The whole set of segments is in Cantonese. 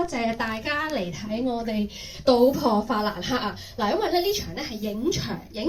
謝大家嚟睇我哋賭破法蘭克啊！嗱，因為咧呢場咧係影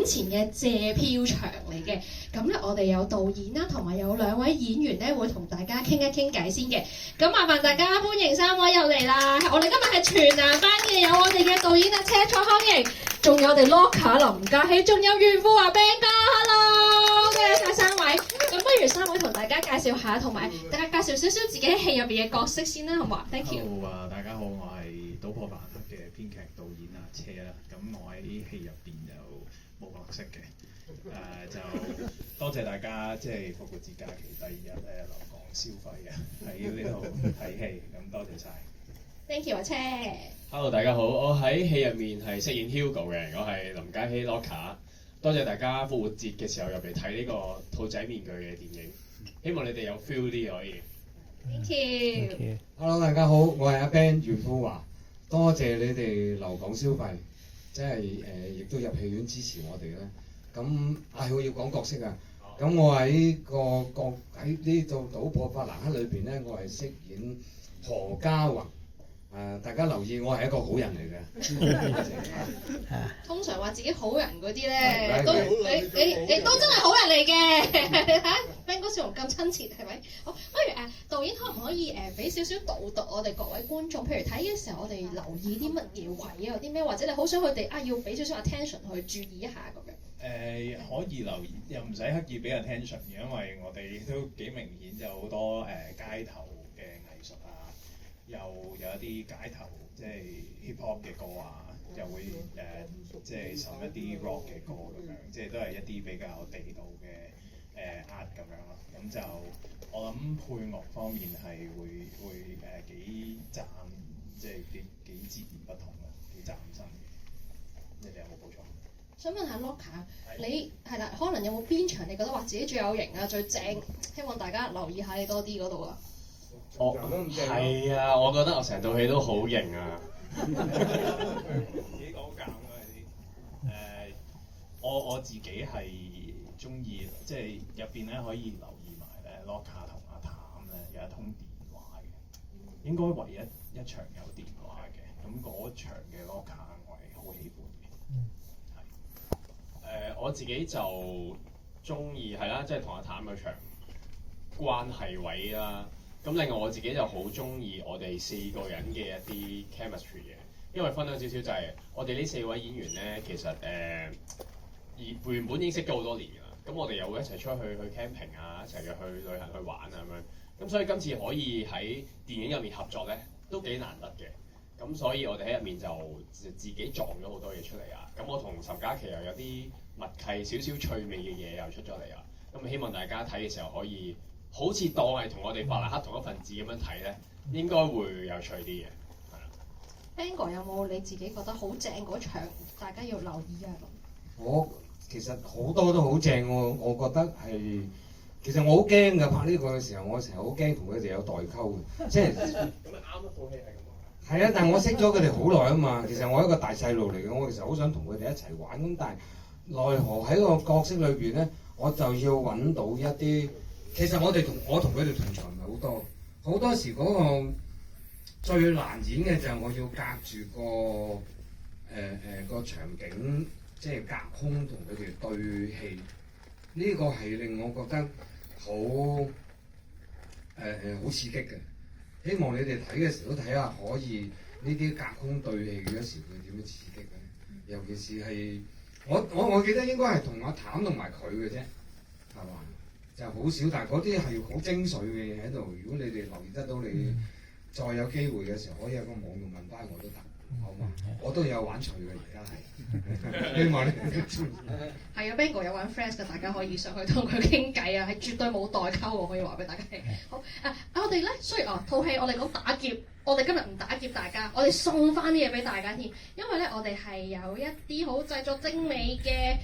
前嘅謝票場嚟嘅，咁咧我哋有導演啦，同埋有兩位演員咧會同大家傾一傾偈先嘅。咁麻煩大家歡迎三位又嚟啦！我哋今日係全男班嘅，有我哋嘅導演啊車楚康盈，仲有我哋 Locker 林嘉熙，仲有袁富華 Ben 哥 ，Hello， 多謝晒三位。咁不如三位同大家介紹下，同埋大家介紹少少自己喺戲入邊嘅角色先啦，好唔好啊 ？Thank you。Hello 大家好，我係賭破法蘭克嘅編劇導演阿車啦。咁我喺戲入邊就冇角色嘅。就多謝大家即係復活節假期第二日留港消費喺呢度睇戲，咁多謝晒。Thank you 阿車。Hello 大家好，我喺戲入面係飾演 Hugo 嘅，我係林嘉熙 Locker。多謝大家復活節嘅時候入嚟睇呢個兔仔面具嘅電影，希望你哋有 feel 啲可以。Thank you。Hello 大家好，我係阿 Ben 袁富華，多謝你哋留港消費，即係亦都入戲院支持我哋啦。咁我要講角色啊，咁我喺呢度賭破法蘭克裏邊咧，我係飾演何家宏。大家留意，我係一個好人嚟嘅。通常話自己好人嗰啲咧，你都真係好人嚟嘅。Ben 哥笑容咁親切，係咪？好，不如導演可唔可以俾少少導讀我哋各位觀眾？譬如睇嘅時候，我哋留意啲乜嘢位啊？有啲咩？或者你好想佢哋要俾少少 attention 去注意一下咁樣。可以留意，又唔使刻意俾 attention 嘅，因為我哋都幾明顯有好多街頭嘅藝術啊。又有一啲街頭即係 hip hop 嘅歌啊，又會即係審一啲 rock 嘅歌咁樣，即係都係一啲比較地道嘅art 咁樣咯。咁就我諗配樂方面係會幾嶄，即係幾截然不同嘅，幾嶄新嘅。你哋有冇補充？想問下 Locker， 你係啦，可能有冇邊場你覺得話自己最有型啊、最正？希望大家留意下你多啲嗰度啊。係啊，我覺得我成套戲都好型啊！幾講減啊啲我自己係中意，即係入邊咧可以留意埋咧 Locker 同阿譚咧有一通電話嘅，應該唯一場有電話嘅，咁嗰場嘅 Locker 我係好喜歡嘅。我自己就中意係啦，即係同阿譚嗰場關係位啦。咁另外我自己就好中意我哋4個人嘅一啲 chemistry 嘅，因為分享少少就係我哋呢4位演員咧，其實原本已經識咗好多年㗎啦。咁我哋又會一齊出去 camping 啊，一齊去旅行去玩啊咁樣。咁所以今次可以喺電影入面合作咧，都幾難得嘅。咁所以我哋喺入面就自己撞咗好多嘢出嚟啊。咁我同岑嘉琪又有啲默契，少少趣味嘅嘢又出咗嚟啊。咁希望大家睇嘅時候可以好似當係同我哋法蘭克同一份子咁樣睇咧，應該會有趣啲嘅。係啦。Ben 哥有冇你自己覺得好正嗰場，大家要留意啊咁？我其實好多都好正喎，我覺得係。其實我好驚㗎，拍呢個嘅時候，我成日好驚同佢哋有代溝嘅，即係咁啱一套戲係咁啊。係啊，但係我識咗佢哋好耐啊嘛。其實我係一個大細路嚟嘅，我其實好想同佢哋一齊玩咁，但係奈何喺個角色裏邊咧，我就要揾到一啲。其實我同佢哋同場唔係好多，好多時嗰個最難演嘅就係我要隔住個場景，即係隔空同佢哋對戲。呢個係令我覺得好好刺激嘅。希望你哋睇嘅時候都睇下，可以呢啲隔空對戲嗰時佢點樣刺激咧？尤其是係我記得應該係同阿譚同埋佢嘅啫，係嘛？就好少，但係嗰啲係好精髓嘅嘢喺度。如果你哋留意得到，你再有機會嘅時候，可以喺個網度問翻我都得，好嘛？我都有玩趣嘅，而家係希望你哋中意。係啊 Ben 哥有玩 Friends 嘅，大家可以上去同佢傾偈啊，係絕對冇代溝喎，可以話俾大家聽。好我哋咧雖然套戲我哋講打劫，我哋今日唔打劫大家，我哋送翻啲嘢俾大家添，因為咧我哋係有一啲好製作精美嘅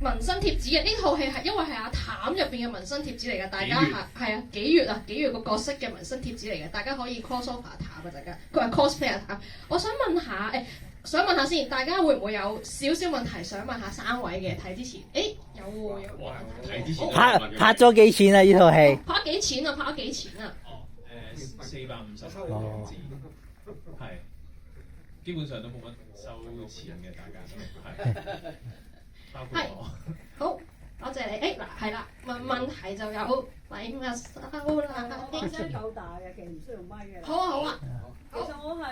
紋身貼紙嘅。呢套戲係因為係阿譚入邊嘅紋身貼紙嚟嘅，大家係啊幾月個角色嘅紋身貼紙嚟嘅，大家可以 cross over 阿譚啊，大家佢係 cosplay 阿譚。我想問下先，大家會唔會有少少問題想問下三位嘅？睇之前，有喎。睇之前拍咗幾錢啊？呢套戲拍幾錢啊？拍咗幾錢啊？450蚊字。基本上都冇乜收錢嘅，大家都係包括我。好，多謝你。嗱係啦，問題就有禮物收啦。我聲夠大嘅，其實唔需要咪嘅。好啊好啊。其實我係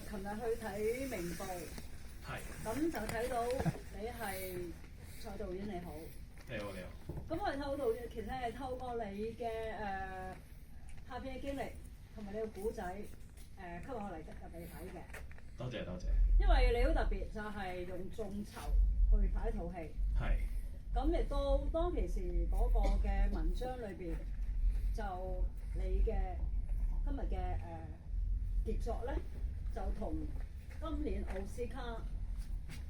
琴日去睇明報，咁就睇到你係蔡導演你好。你好你好。咁我哋透導演其實係透過你嘅拍片嘅經歷同埋你個古仔吸引我嚟睇嘅。多謝多謝。因為你好特別，就係用眾籌去拍一套戲。係。咁亦都當其時嗰個嘅文章裏邊，就你嘅今日嘅傑作咧，就同今年奧斯卡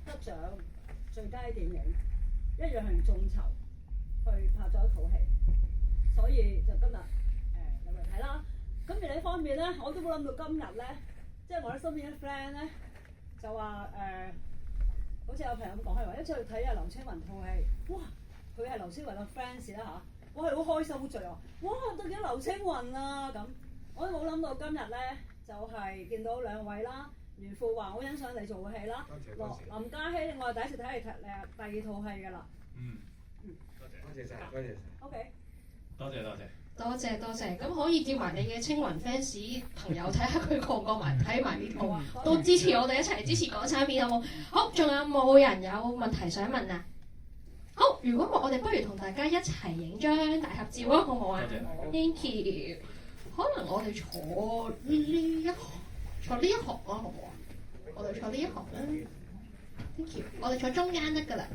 得獎最佳電影一樣係眾籌去拍咗一套戲，所以就今日有嚟睇啦。咁而呢方面咧，我都冇諗到今日咧，即係我啲身邊嘅 friend 咧就話好似有朋友咁講係話一出去睇下劉青雲套戲，哇！佢係劉青雲嘅 fans 啦嚇，我係好開心好醉啊！哇！到見劉青雲啊咁，我都冇諗到今日咧就係見到兩位啦，袁富華好欣賞你做嘅戲啦，林嘉熙我係第一次睇你第二套戲㗎啦。多謝晒，多謝晒。OK。多謝多謝。多謝多謝，咁可以叫埋你嘅青雲 fans 朋友睇下佢過埋睇埋呢套啊，都支持我哋一齊支持港產片好冇？好，仲有冇人有問題想問啊？好，如果我哋不如同大家一齊影張大合照啊，好唔好啊 ？Thank you。可能我哋坐呢一行啊，好唔好啊？我哋坐呢一行啦。Thank you。我哋坐中間得㗎啦。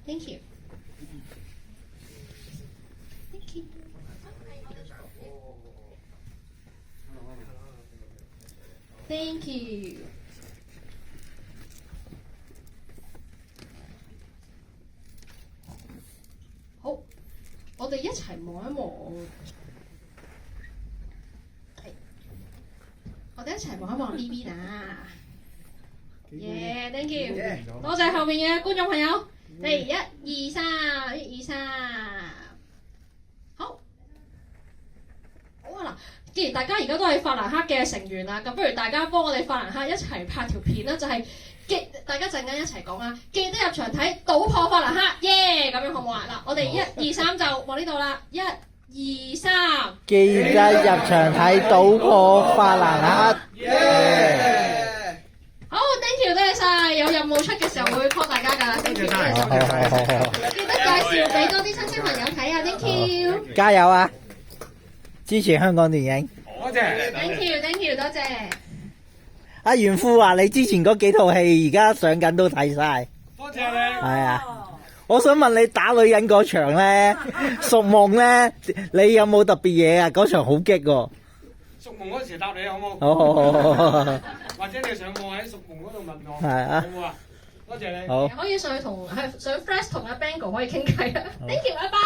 Thank you。Thank you。Thank you。好，我哋一齊望一望。係，我哋一齊望一望 BB 啦。Thank you。多謝後面嘅觀眾朋友。嚟1、2、3，1、2、3。好。好啊嗱。既然大家而家都係法蘭克嘅成員啦，咁不如大家幫我哋法蘭克一齊拍條片啦，就係大家陣間一齊講啦，記得入場睇《賭破法蘭克》耶！咁樣好唔好啊？嗱，我哋1、2、3就望呢度啦，1、2、3，記得入場睇《賭破法蘭克》耶！好 ，thank you， 多謝晒，有任務出嘅時候會 call 大家㗎 ，thank you， 多謝晒，記得介紹俾多啲親戚朋友睇啊 ，thank you， 加油啊！支持香港電影。多謝。thank you， 多謝。阿袁富華，你之前嗰幾套戲而家上緊都睇晒。多謝你。係啊，我想問你打女人嗰場咧，熟夢咧，你有冇特別嘢啊？嗰場好激喎。熟夢嗰時答你好冇？好。或者你上網喺熟夢嗰度問我。係啊。好唔好啊？多謝你。好。可以上去上 Flash 同阿 Bango 可以傾偈啊，thank you，拜拜。